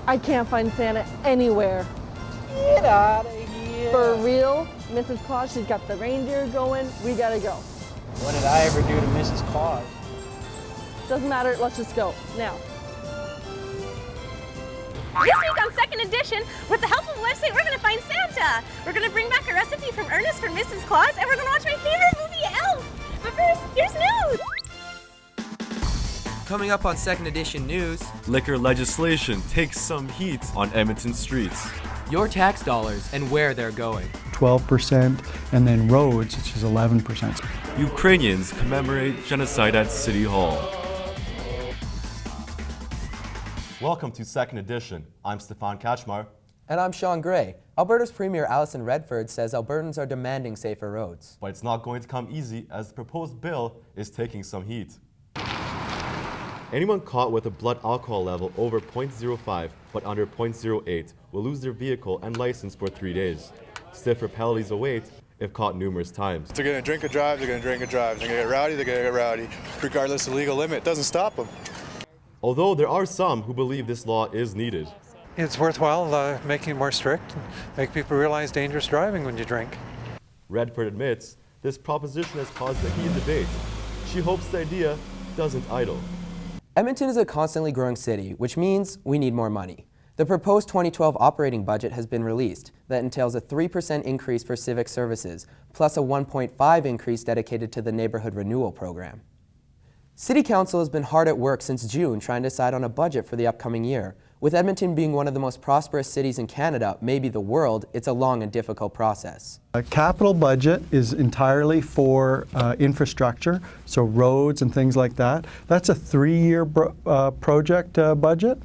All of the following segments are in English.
I can't find Santa anywhere. Get out of here. For real? Mrs. Claus, she's got the reindeer going. We gotta go. What did I ever do to Mrs. Claus? Doesn't matter, let's just go, now. This week on Second Edition, with the help of a website, we're gonna find Santa. We're gonna bring back a recipe from Ernest from Mrs. Claus, and we're gonna watch my favorite movie, Elf. But first, here's news. Coming up on Second Edition News, liquor legislation takes some heat on Edmonton streets. your tax dollars and where they're going. 12%, and then roads, which is 11%. Ukrainians commemorate genocide at City Hall. Welcome to Second Edition. I'm Stefan Kachmar. And I'm Sean Gray. Alberta's Premier Alison Redford says Albertans are demanding safer roads. But it's not going to come easy as the proposed bill is taking some heat. Anyone caught with a blood alcohol level over 0.05 but under 0.08 will lose their vehicle and license for 3 days. Stiffer penalties await if caught numerous times. They're going to drink or drive, they're going to drink or drive. They're going to get rowdy, they're going to get rowdy. Regardless of the legal limit, it doesn't stop them. Although there are some who believe this law is needed. It's worthwhile making it more strict and make people realize dangerous driving when you drink. Redford admits this proposition has caused a heated debate. She hopes the idea doesn't idle. Edmonton is a constantly growing city, which means we need more money. The proposed 2012 operating budget has been released that entails a 3% increase for civic services, plus a 1.5% increase dedicated to the neighborhood renewal program. City Council has been hard at work since June trying to decide on a budget for the upcoming year. With Edmonton being one of the most prosperous cities in Canada, maybe the world, it's a long and difficult process. A capital budget is entirely for infrastructure, so roads and things like that. That's a 3-year project budget.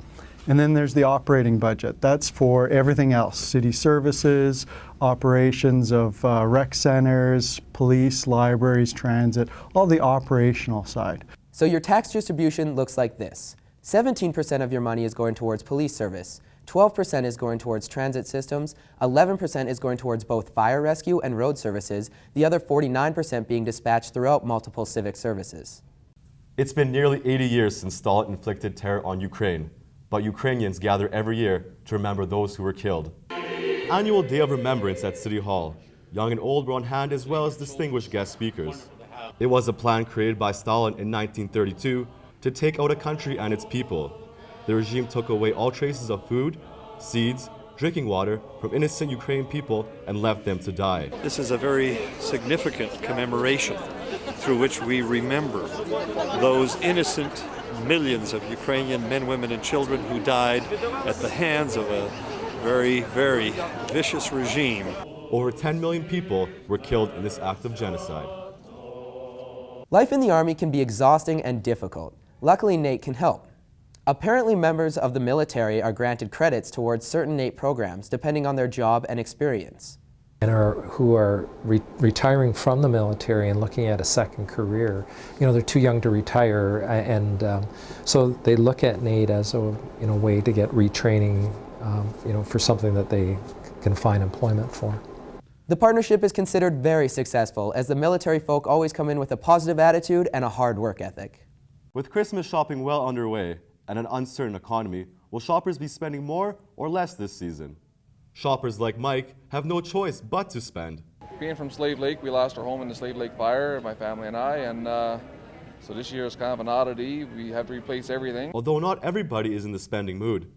And then there's the operating budget. That's for everything else, city services, operations of rec centers, police, libraries, transit, all the operational side. So your tax distribution looks like this. 17% of your money is going towards police service, 12% is going towards transit systems, 11% is going towards both fire rescue and road services, the other 49% being dispatched throughout multiple civic services. It's been nearly 80 years since Stalin inflicted terror on Ukraine, but Ukrainians gather every year to remember those who were killed. Annual Day of Remembrance at City Hall. Young and old were on hand as well as distinguished guest speakers. It was a plan created by Stalin in 1932 to take out a country and its people. The regime took away all traces of food, seeds, drinking water from innocent Ukrainian people and left them to die. This is a very significant commemoration through which we remember those innocent millions of Ukrainian men, women, and children who died at the hands of a very, very vicious regime. Over 10 million people were killed in this act of genocide. Life in the Army can be exhausting and difficult. Luckily, NAIT can help. Apparently, members of the military are granted credits towards certain NAIT programs depending on their job and experience. And who are retiring from the military and looking at a second career. You know, they're too young to retire, and so they look at NAIT as a way to get retraining, for something that they can find employment for. The partnership is considered very successful as the military folk always come in with a positive attitude and a hard work ethic. With Christmas shopping well underway and an uncertain economy, will shoppers be spending more or less this season? Shoppers like Mike have no choice but to spend. Being from Slave Lake, we lost our home in the Slave Lake fire, my family and I, and so this year is kind of an oddity. We have to replace everything. Although not everybody is in the spending mood,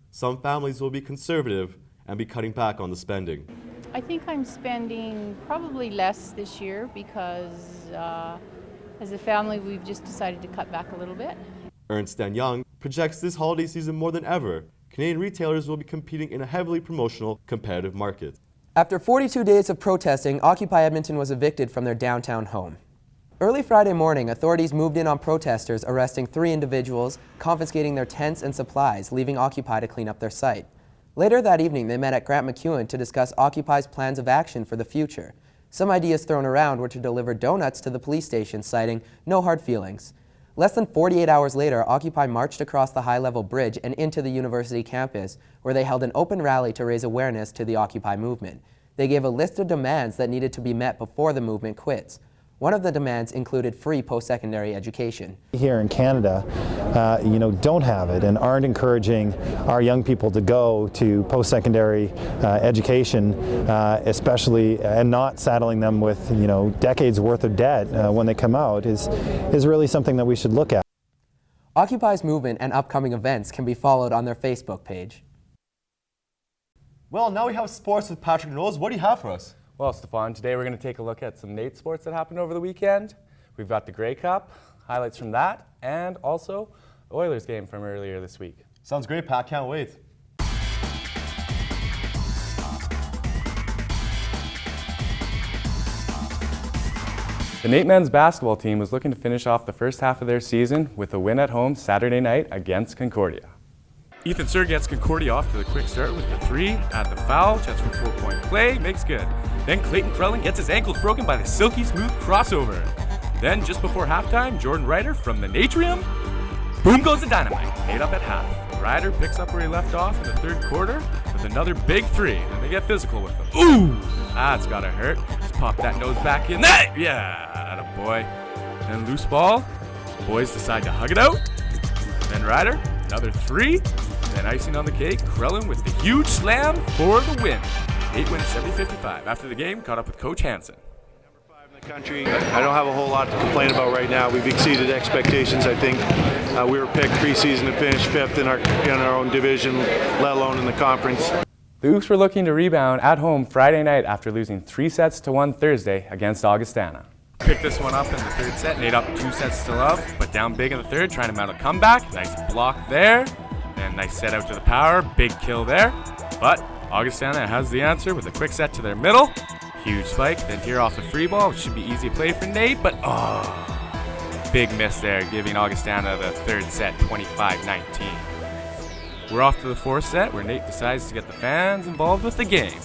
some families will be conservative and be cutting back on the spending. I think I'm spending probably less this year because as a family we've just decided to cut back a little bit. Ernst & Young projects this holiday season more than ever, Canadian retailers will be competing in a heavily promotional, competitive market. After 42 days of protesting, Occupy Edmonton was evicted from their downtown home. Early Friday morning, authorities moved in on protesters, arresting 3 individuals, confiscating their tents and supplies, leaving Occupy to clean up their site. Later that evening, they met at Grant MacEwan to discuss Occupy's plans of action for the future. Some ideas thrown around were to deliver donuts to the police station, citing no hard feelings. Less than 48 hours later, Occupy marched across the high-level bridge and into the university campus, where they held an open rally to raise awareness to the Occupy movement. They gave a list of demands that needed to be met before the movement quits. One of the demands included free post-secondary education. Here in Canada, don't have it and aren't encouraging our young people to go to post-secondary education, especially, and not saddling them with, decades worth of debt when they come out is really something that we should look at. Occupy's movement and upcoming events can be followed on their Facebook page. Well, now we have sports with Patrick Knowles. What do you have for us? Well, Stefan, today we're going to take a look at some NAIT sports that happened over the weekend. We've got the Grey Cup, highlights from that, and also the Oilers game from earlier this week. Sounds great, Pat. Can't wait. The NAIT men's basketball team was looking to finish off the first half of their season with a win at home Saturday night against Concordia. Ethan Sir gets Concordia off to the quick start with the 3 at the foul. Checks for 4-point play, makes good. Then Clayton Krellin gets his ankles broken by the silky smooth crossover. Then just before halftime, Jordan Ryder from the Natrium, boom goes the dynamite, made up at half. Ryder picks up where he left off in the third quarter with another big 3, and they get physical with him. Ooh, that's gotta hurt. Just pop that nose back in. Yeah, attaboy. Then loose ball, boys decide to hug it out. Then Ryder, another 3. Then icing on the cake, Krellin with the huge slam for the win. 8 wins, 70-55. After the game, caught up with Coach Hansen. Country. I don't have a whole lot to complain about right now. We've exceeded expectations, I think. We were picked preseason to finish 5th in our own division, let alone in the conference. The Ooks were looking to rebound at home Friday night after losing 3-1 Thursday against Augustana. Picked this one up in the third set, made up 2 sets to love, but down big in the third, trying to mount a comeback. Nice block there, and nice set out to the power, big kill there. But Augustana has the answer with a quick set to their middle. Huge spike, then here off the free ball, which should be easy play for NAIT, but big miss there, giving Augustana the third set, 25-19. We're off to the fourth set, where NAIT decides to get the fans involved with the game.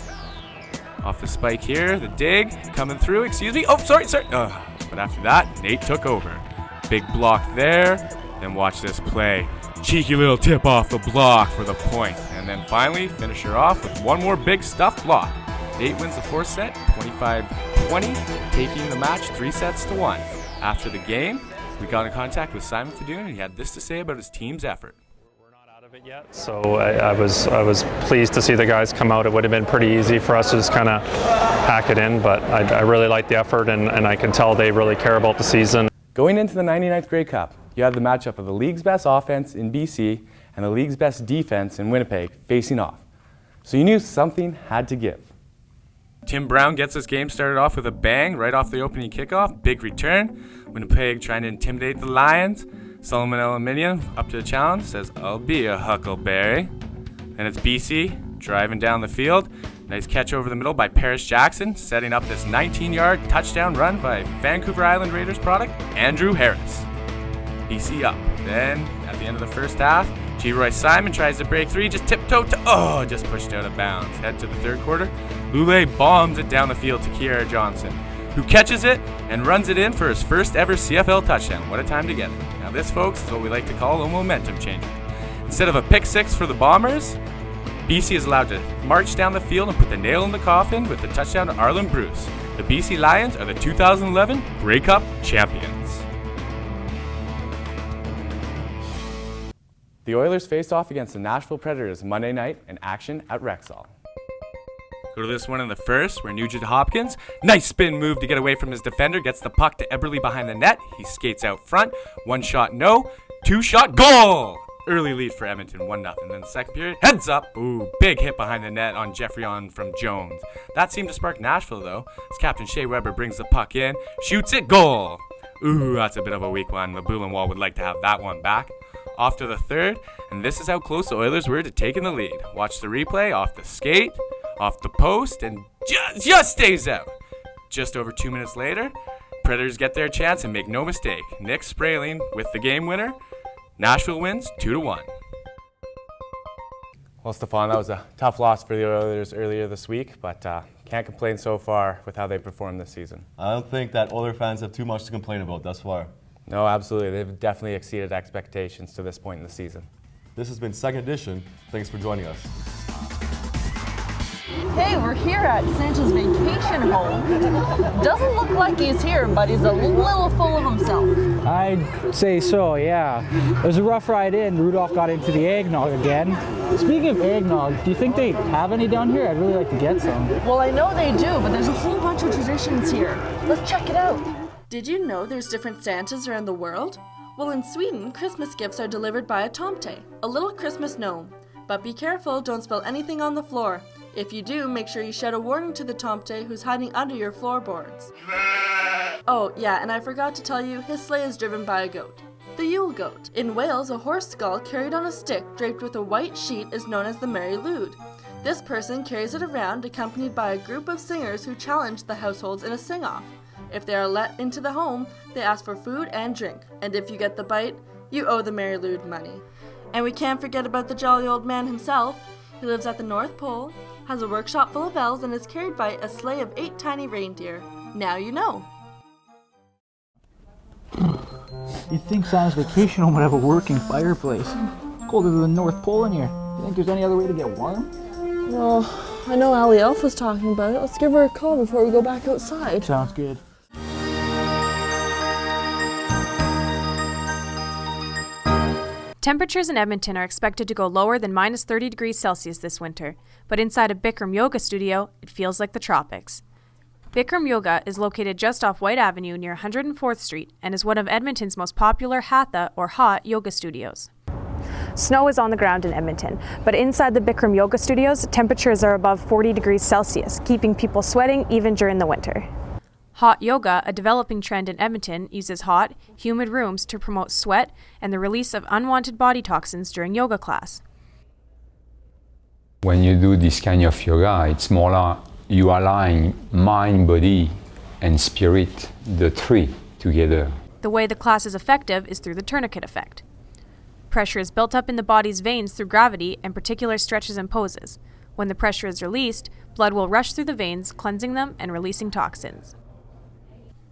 Off the spike here, the dig, coming through, sorry. But after that, NAIT took over. Big block there, then watch this play. Cheeky little tip off the block for the point. And then finally, finish her off with one more big stuffed block. NAIT wins the fourth set, 25-20, taking the match 3-1. After the game, we got in contact with Simon Fadoon, and he had this to say about his team's effort. So I was pleased to see the guys come out. It would have been pretty easy for us to just kind of pack it in, but I really like the effort, and I can tell they really care about the season. Going into the 99th Grey Cup, you had the matchup of the league's best offense in BC and the league's best defense in Winnipeg facing off. So you knew something had to give. Tim Brown gets this game started off with a bang right off the opening kickoff. Big return. Winnipeg trying to intimidate the Lions. Solomon Aluminium up to the challenge, says, "I'll be a Huckleberry." And it's BC driving down the field. Nice catch over the middle by Paris Jackson, setting up this 19-yard touchdown run by Vancouver Island Raiders product, Andrew Harris. BC up. Then, at the end of the first half, G. Roy Simon tries to break 3, just tiptoe to, just pushed out of bounds. Head to the third quarter. Lule bombs it down the field to Kiara Johnson, who catches it and runs it in for his first ever CFL touchdown. What a time to get it. Now this, folks, is what we like to call a momentum changer. Instead of a pick 6 for the Bombers, BC is allowed to march down the field and put the nail in the coffin with the touchdown to Arlen Bruce. The BC Lions are the 2011 Grey Cup champions. The Oilers faced off against the Nashville Predators Monday night in action at Rexall. Go to this one in the first, where Nugent Hopkins, nice spin move to get away from his defender, gets the puck to Eberle behind the net. He skates out front. 1 shot, no. 2 shot, goal! Early lead for Edmonton, 1-0. Then the second period, heads up. Ooh, big hit behind the net on Jeffrey from Jones. That seemed to spark Nashville, though, as Captain Shea Weber brings the puck in, shoots it, goal! Ooh, that's a bit of a weak one. The Boulenwall would like to have that one back. Off to the third, and this is how close the Oilers were to taking the lead. Watch the replay, off the skate, off the post, and just stays out. Just over 2 minutes later, Predators get their chance, and make no mistake, Nick Spraling with the game winner. Nashville wins 2-1. Well, Stefan, that was a tough loss for the Oilers earlier this week, but can't complain so far with how they performed this season. I don't think that Oilers fans have too much to complain about thus far. No, absolutely. They've definitely exceeded expectations to this point in the season. This has been Second Edition. Thanks for joining us. Hey, we're here at Santa's vacation home. Doesn't look like he's here, but he's a little full of himself. I'd say so, yeah. It was a rough ride in. Rudolph got into the eggnog again. Speaking of eggnog, do you think they have any down here? I'd really like to get some. Well, I know they do, but there's a whole bunch of traditions here. Let's check it out. Did you know there's different Santas around the world? Well, in Sweden, Christmas gifts are delivered by a tomte, a little Christmas gnome. But be careful, don't spill anything on the floor. If you do, make sure you shout a warning to the tomte who's hiding under your floorboards. Oh, yeah, and I forgot to tell you, his sleigh is driven by a goat. The Yule Goat. In Wales, a horse skull carried on a stick draped with a white sheet is known as the Merry Lude. This person carries it around accompanied by a group of singers who challenge the households in a sing-off. If they are let into the home, they ask for food and drink, and if you get the bite, you owe the Merry Lude money. And we can't forget about the jolly old man himself. He lives at the North Pole, has a workshop full of elves, and is carried by a sleigh of 8 tiny reindeer. Now you know. You'd think Santa's vacation home would have a working fireplace. Colder than the North Pole in here. You think there's any other way to get warm? Well, I know Allie Elf was talking about it. Let's give her a call before we go back outside. Sounds good. Temperatures in Edmonton are expected to go lower than minus 30 degrees Celsius this winter, but inside a Bikram yoga studio, it feels like the tropics. Bikram Yoga is located just off White Avenue near 104th Street and is one of Edmonton's most popular hatha or hot yoga studios. Snow is on the ground in Edmonton, but inside the Bikram Yoga studios, temperatures are above 40 degrees Celsius, keeping people sweating even during the winter. Hot yoga, a developing trend in Edmonton, uses hot, humid rooms to promote sweat and the release of unwanted body toxins during yoga class. When you do this kind of yoga, it's more like you align mind, body, and spirit, the three together. The way the class is effective is through the tourniquet effect. Pressure is built up in the body's veins through gravity and particular stretches and poses. When the pressure is released, blood will rush through the veins, cleansing them and releasing toxins.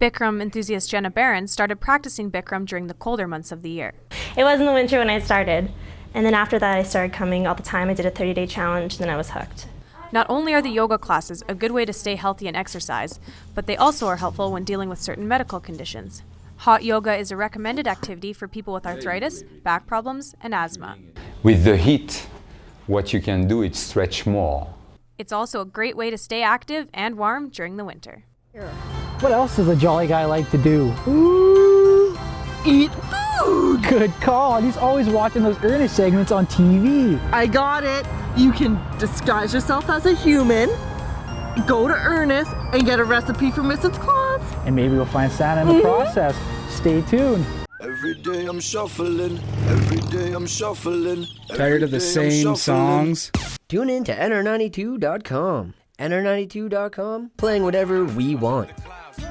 Bikram enthusiast Jenna Barron started practicing Bikram during the colder months of the year. It was in the winter when I started, and then after that I started coming all the time. I did a 30-day challenge, and then I was hooked. Not only are the yoga classes a good way to stay healthy and exercise, but they also are helpful when dealing with certain medical conditions. Hot yoga is a recommended activity for people with arthritis, back problems, and asthma. With the heat, what you can do is stretch more. It's also a great way to stay active and warm during the winter. What else does a jolly guy like to do? Eat food! Good call. He's always watching those Ernest segments on TV. I got it. You can disguise yourself as a human, go to Ernest, and get a recipe from Mrs. Claus. And maybe we'll find Santa in the process. Stay tuned. Every day I'm shuffling, every day I'm shuffling. Tired of the same songs? Tune in to NR92.com. NR92.com, playing whatever we want.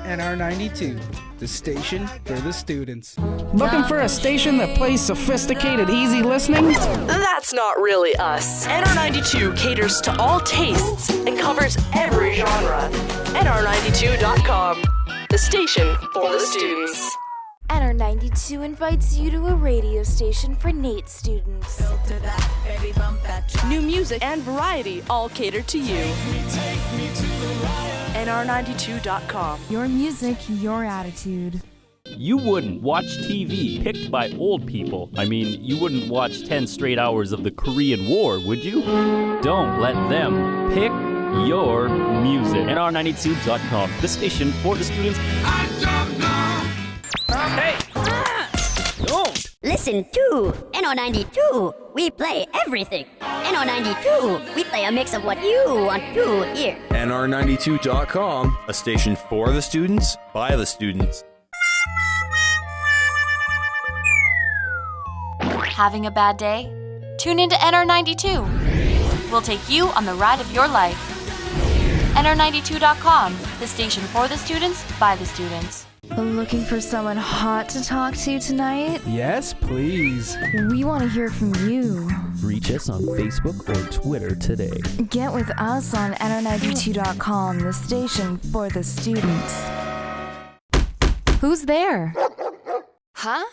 NR92, the station for the students. Looking for a station that plays sophisticated, easy listening? That's not really us. NR92 caters to all tastes and covers every genre. NR92.com, the station for the students. NR92 invites you to a radio station for NAIT students. New music and variety all catered to you. NR92.com. Your music, your attitude. You wouldn't watch TV picked by old people. I mean, you wouldn't watch 10 straight hours of the Korean War, would you? Don't let them pick your music. NR92.com, the station for the students. I don't know. Hey! Don't! Listen to NO92. We play everything. NO92. We play a mix of what you want to hear. NR92.com, a station for the students, by the students. Having a bad day? Tune into NR92. We'll take you on the ride of your life. NR92.com, the station for the students, by the students. Looking for someone hot to talk to tonight? Yes, please. We want to hear from you. Reach us on Facebook or Twitter today. Get with us on NR92.com, the station for the students. Who's there? Huh?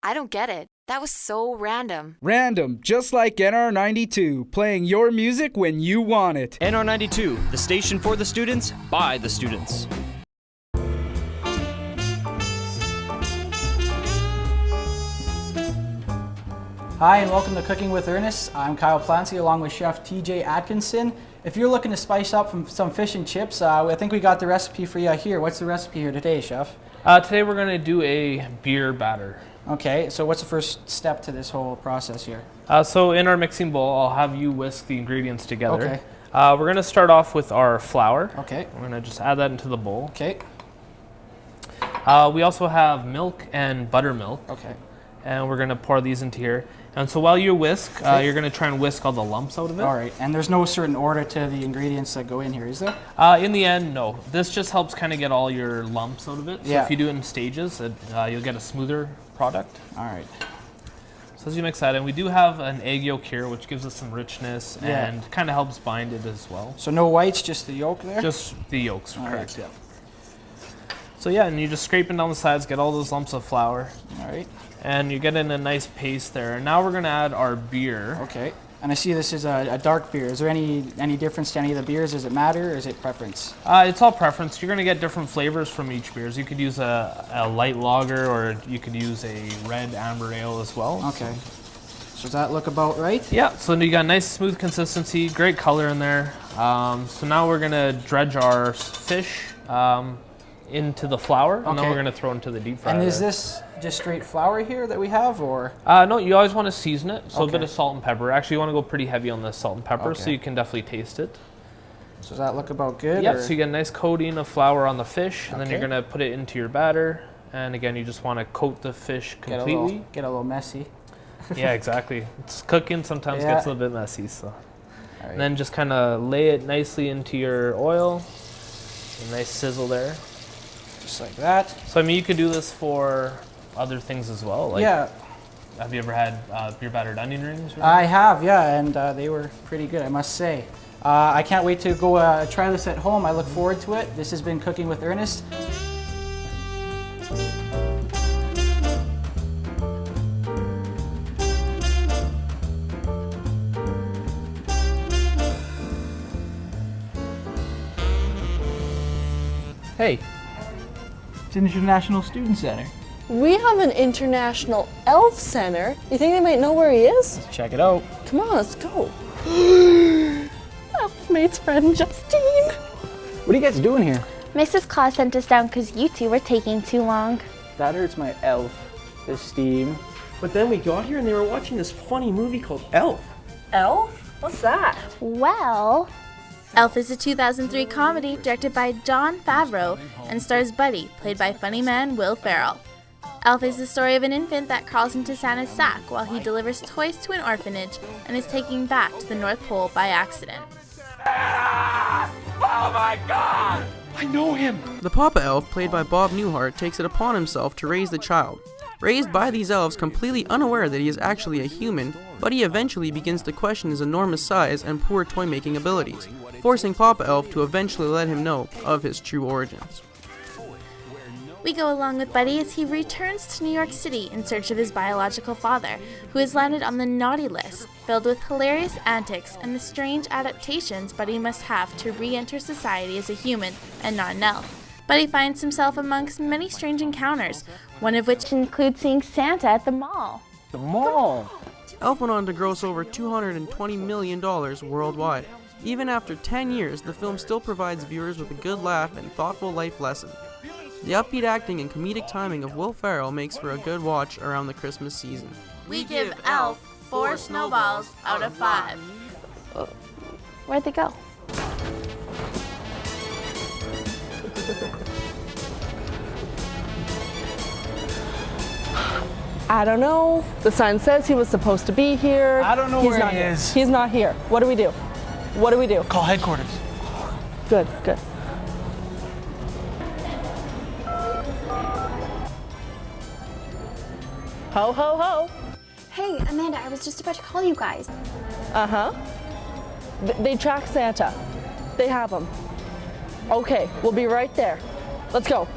I don't get it. That was so random. Random, just like NR92, playing your music when you want it. NR92, the station for the students, by the students. Hi, and welcome to Cooking with Ernest. I'm Kyle Plancy along with Chef TJ Atkinson. If you're looking to spice up from some fish and chips, I think we got the recipe for you here. What's the recipe here today, Chef? Today we're going to do a beer batter. Okay, so what's the first step to this whole process here? So in our mixing bowl, I'll have you whisk the ingredients together. Okay. We're going to start off with our flour. Okay. We're going to just add that into the bowl. Okay. We also have milk and buttermilk. Okay. And we're going to pour these into here. And so while you whisk, you're going to try and whisk all the lumps out of it. All right, and there's no certain order to the ingredients that go in here, is there? In the end, no. This just helps kind of get all your lumps out of it. So Yeah. if you do it in stages, you'll get a smoother product. All right. So as you mix that in, we do have an egg yolk here, which gives us some richness Yeah. and kind of helps bind it as well. So no whites, just the yolk there? Just the yolks, All correct, right. yeah. So yeah, and you just scraping down the sides, get all those lumps of flour. All right. And you get in a nice paste there. And now we're gonna add our beer. Okay. And I see this is a dark beer. Is there any difference to any of the beers? Does it matter, or is it preference? It's all preference. You're gonna get different flavors from each beer. You could use a light lager, or you could use a red amber ale as well. Okay. So does that look about right? Yeah, so you got nice smooth consistency, great color in there. So now we're gonna dredge our fish into the flour, and then Okay. we're gonna throw into the deep fryer. And is this just straight flour here that we have, or? No, you always want to season it, so a bit Okay. of salt and pepper. Actually, you want to go pretty heavy on the salt and pepper, so Okay. you can definitely taste it. So does that look about good? Yeah, or? so you get a nice coating of flour on the fish, and then you're Okay. gonna put it into your batter. And again, you just want to coat the fish completely. Get a little messy. Yeah, exactly. It's cooking sometimes Yeah. gets a little bit messy, so. All right. And then just kind of lay it nicely into your oil. A nice sizzle there. Just like that. So I mean, you could do this for other things as well. Like, Yeah. Have you ever had beer battered onion rings? I have, yeah, and they were pretty good, I must say. I can't wait to go try this at home. I look forward to it. This has been Cooking with Ernest. Hey, it's International Student Center. We have an international elf center. You think they might know where he is? Check it out. Come on, let's go. Elfmate's friend Justine. What are you guys doing here? Mrs. Claus sent us down because you two were taking too long. That hurts my elf esteem. But then we got here and they were watching this funny movie called Elf. Elf? What's that? Well, Elf is a 2003 comedy directed by Jon Favreau and stars Buddy, played by funny man Will Ferrell. Elf is the story of an infant that crawls into Santa's sack while he delivers toys to an orphanage and is taken back to the North Pole by accident. Oh my God! I know him! The Papa Elf, played by Bob Newhart, takes it upon himself to raise the child. Raised by these elves completely unaware that he is actually a human, Buddy eventually begins to question his enormous size and poor toy-making abilities, forcing Papa Elf to eventually let him know of his true origins. We go along with Buddy as he returns to New York City in search of his biological father, who has landed on the naughty list, filled with hilarious antics and the strange adaptations Buddy must have to re-enter society as a human and not an elf. Buddy finds himself amongst many strange encounters, one of which includes seeing Santa at the mall. The mall? Elf went on to gross over $220 million worldwide. Even after 10 years, the film still provides viewers with a good laugh and thoughtful life lesson. The upbeat acting and comedic timing of Will Ferrell makes for a good watch around the Christmas season. We give Elf 4 snowballs out of 5. Where'd they go? I don't know. The sign says he was supposed to be here. I don't know He's where not he here. is. He's not here. What do we do? What do we do? Call headquarters. Good, good. Ho, ho, ho. Hey, Amanda, I was just about to call you guys. Uh-huh. They track Santa. They have him. Okay, we'll be right there. Let's go.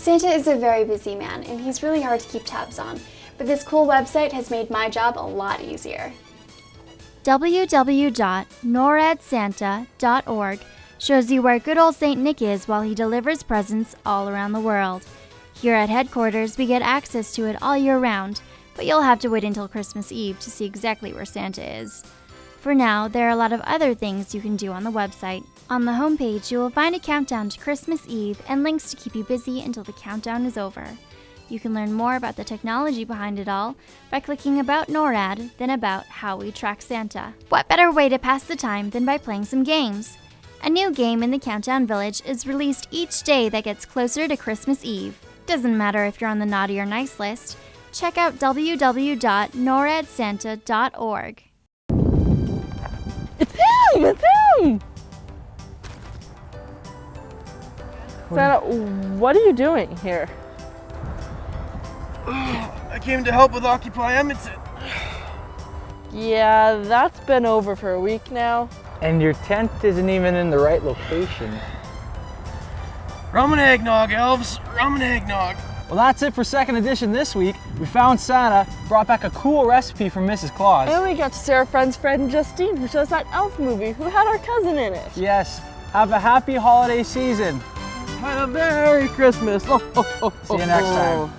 Santa is a very busy man, and he's really hard to keep tabs on, but this cool website has made my job a lot easier. www.noradsanta.org shows you where good old St. Nick is while he delivers presents all around the world. Here at headquarters, we get access to it all year round, but you'll have to wait until Christmas Eve to see exactly where Santa is. For now, there are a lot of other things you can do on the website. On the homepage, you will find a countdown to Christmas Eve and links to keep you busy until the countdown is over. You can learn more about the technology behind it all by clicking About NORAD, then about how we track Santa. What better way to pass the time than by playing some games? A new game in the Countdown Village is released each day that gets closer to Christmas Eve. Doesn't matter if you're on the naughty or nice list. Check out www.noradsanta.org. It's him! It's him! Santa, what are you doing here? I came to help with Occupy Edmonton. Yeah, that's been over for a week now. And your tent isn't even in the right location. Rum and eggnog, elves. Rum and eggnog. Well, that's it for second edition this week. We found Santa, brought back a cool recipe from Mrs. Claus. And we got to see our friends Fred and Justine, who showed us that elf movie, who had our cousin in it. Yes. Have a happy holiday season. And a Merry Christmas. See you next time.